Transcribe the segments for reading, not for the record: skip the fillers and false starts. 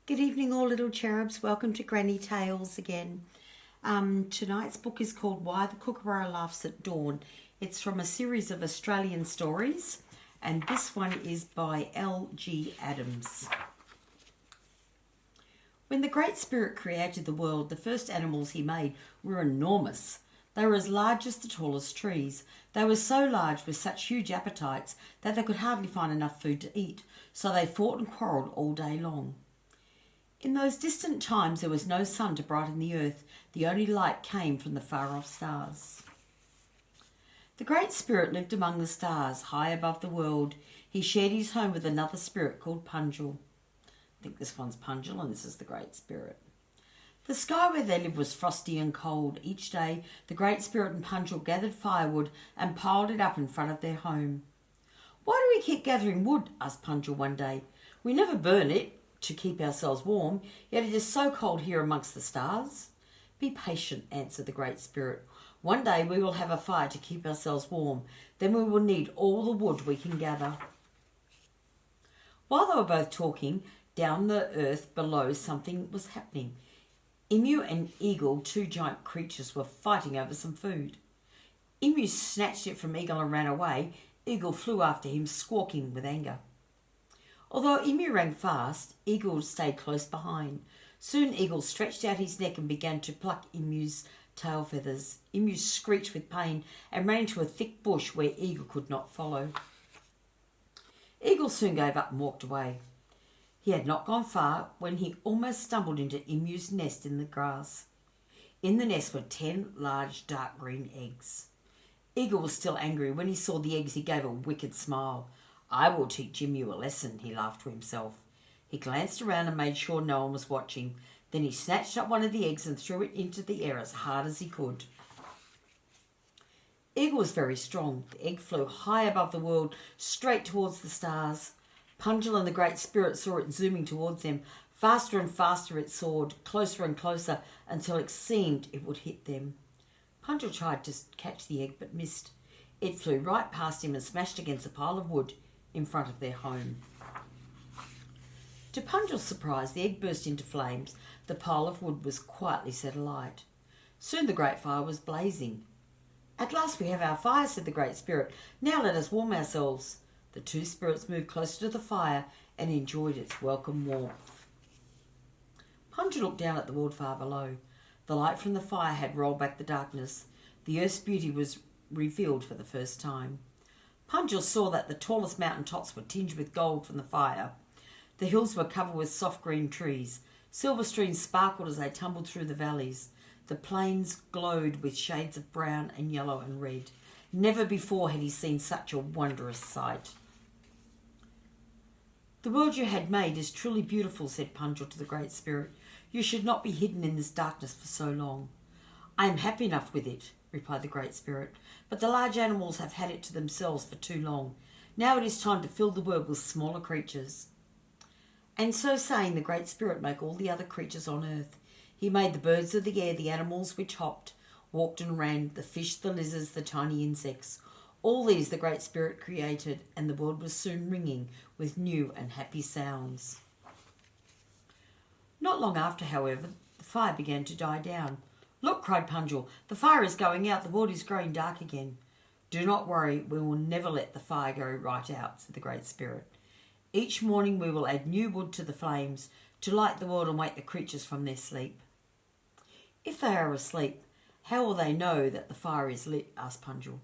Good evening, all little cherubs. Welcome to Granny Tales again. Tonight's book is called Why the Kookaburra Laughs at Dawn. It's from a series of Australian stories, and this one is by L.G. Adams. When the Great Spirit created the world, the first animals he made were enormous. They were as large as the tallest trees. They were so large with such huge appetites that they could hardly find enough food to eat, so they fought and quarrelled all day long. In those distant times there was no sun to brighten the earth. The only light came from the far-off stars. The Great Spirit lived among the stars, high above the world. He shared his home with another spirit called Punjil. I think this one's Punjil and this is the Great Spirit. The sky where they lived was frosty and cold. Each day the Great Spirit and Punjil gathered firewood and piled it up in front of their home. "Why do we keep gathering wood?" asked Punjil one day. "We never burn it to keep ourselves warm, yet it is so cold here amongst the stars." "Be patient," answered the Great Spirit. "One day we will have a fire to keep ourselves warm. Then we will need all the wood we can gather." While they were both talking, down the earth below something was happening. Emu and Eagle, two giant creatures, were fighting over some food. Emu snatched it from Eagle and ran away. Eagle flew after him, squawking with anger. Although Emu ran fast, Eagle stayed close behind. Soon Eagle stretched out his neck and began to pluck Emu's tail feathers. Emu screeched with pain and ran into a thick bush where Eagle could not follow. Eagle soon gave up and walked away. He had not gone far when he almost stumbled into Emu's nest in the grass. In the nest were 10 large dark green eggs. Eagle was still angry. When he saw the eggs, he gave a wicked smile. "I will teach Emu a lesson," he laughed to himself. He glanced around and made sure no one was watching. Then he snatched up one of the eggs and threw it into the air as hard as he could. Eagle was very strong. The egg flew high above the world, straight towards the stars. Punjil and the Great Spirit saw it zooming towards them. Faster and faster it soared, closer and closer, until it seemed it would hit them. Punjil tried to catch the egg but missed. It flew right past him and smashed against a pile of wood in front of their home. To Punjil's surprise, the egg burst into flames. The pile of wood was quietly set alight. Soon the great fire was blazing. "At last we have our fire," said the Great Spirit. "Now let us warm ourselves." The two spirits moved closer to the fire and enjoyed its welcome warmth. Punjil looked down at the world far below. The light from the fire had rolled back the darkness. The earth's beauty was revealed for the first time. Punjil saw that the tallest mountain tops were tinged with gold from the fire. The hills were covered with soft green trees. Silver streams sparkled as they tumbled through the valleys. The plains glowed with shades of brown and yellow and red. Never before had he seen such a wondrous sight. "The world you had made is truly beautiful," said Punjil to the Great Spirit. "You should not be hidden in this darkness for so long." "I am happy enough with it," replied the Great Spirit, "but the large animals have had it to themselves for too long. Now it is time to fill the world with smaller creatures." And so saying, the Great Spirit made all the other creatures on earth. He made the birds of the air, the animals which hopped, walked and ran, the fish, the lizards, the tiny insects. All these the Great Spirit created, and the world was soon ringing with new and happy sounds. Not long after, however, the fire began to die down. "Look," cried Punjil, "the fire is going out. The world is growing dark again." "Do not worry, we will never let the fire go right out," said the Great Spirit. "Each morning we will add new wood to the flames to light the world and wake the creatures from their sleep." "If they are asleep, how will they know that the fire is lit?" asked Punjil.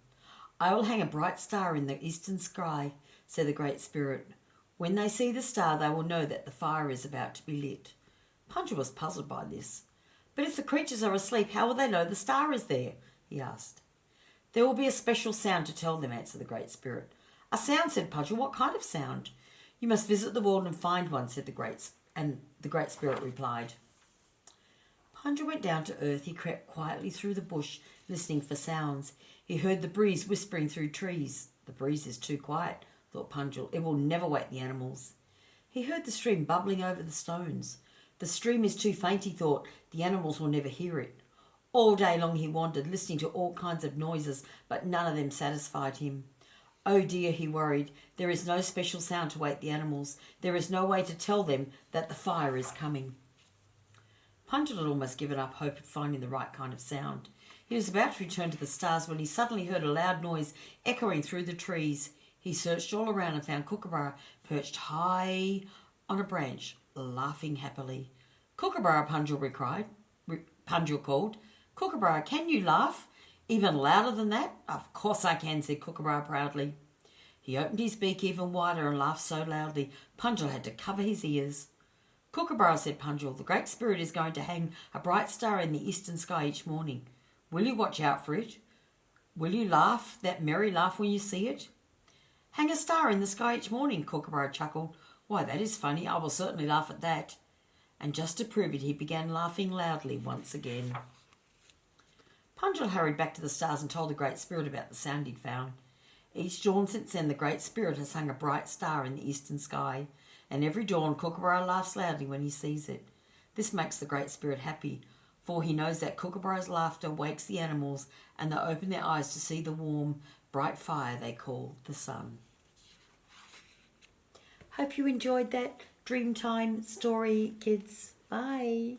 "I will hang a bright star in the eastern sky," said the Great Spirit. "When they see the star, they will know that the fire is about to be lit." Punjil was puzzled by this. "But if the creatures are asleep, how will they know the star is there?" he asked. "There will be a special sound to tell them," answered the Great Spirit. "A sound?" said Punjil. "What kind of sound?" "You must visit the world and find one," said the Great Spirit replied. Punjil went down to earth. He crept quietly through the bush, listening for sounds. He heard the breeze whispering through trees. "The breeze is too quiet," thought Punjil. "It will never wake the animals." He heard the stream bubbling over the stones. "The stream is too faint," he thought. "The animals will never hear it." All day long he wandered, listening to all kinds of noises, but none of them satisfied him. Oh dear, he worried. There is no special sound to wake the animals. There is no way to tell them that the fire is coming. Punch had almost given up hope of finding the right kind of sound. He was about to return to the stars when he suddenly heard a loud noise echoing through the trees. He searched all around and found Kookaburra perched high on a branch, laughing happily. "Kookaburra," Punjil called. "Kookaburra, can you laugh? Even louder than that?" "Of course I can," said Kookaburra proudly. He opened his beak even wider and laughed so loudly Punjil had to cover his ears. "Kookaburra," said Punjil, "the Great Spirit is going to hang a bright star in the eastern sky each morning. Will you watch out for it? Will you laugh that merry laugh when you see it?" "Hang a star in the sky each morning," Kookaburra chuckled. "Why, that is funny. I will certainly laugh at that." And just to prove it, he began laughing loudly once again. Punjil hurried back to the stars and told the Great Spirit about the sound he'd found. Each dawn since then, the Great Spirit has hung a bright star in the eastern sky, and every dawn Kookaburra laughs loudly when he sees it. This makes the Great Spirit happy, for he knows that Kookaburra's laughter wakes the animals and they open their eyes to see the warm, bright fire they call the sun. Hope you enjoyed that Dreamtime story, kids. Bye.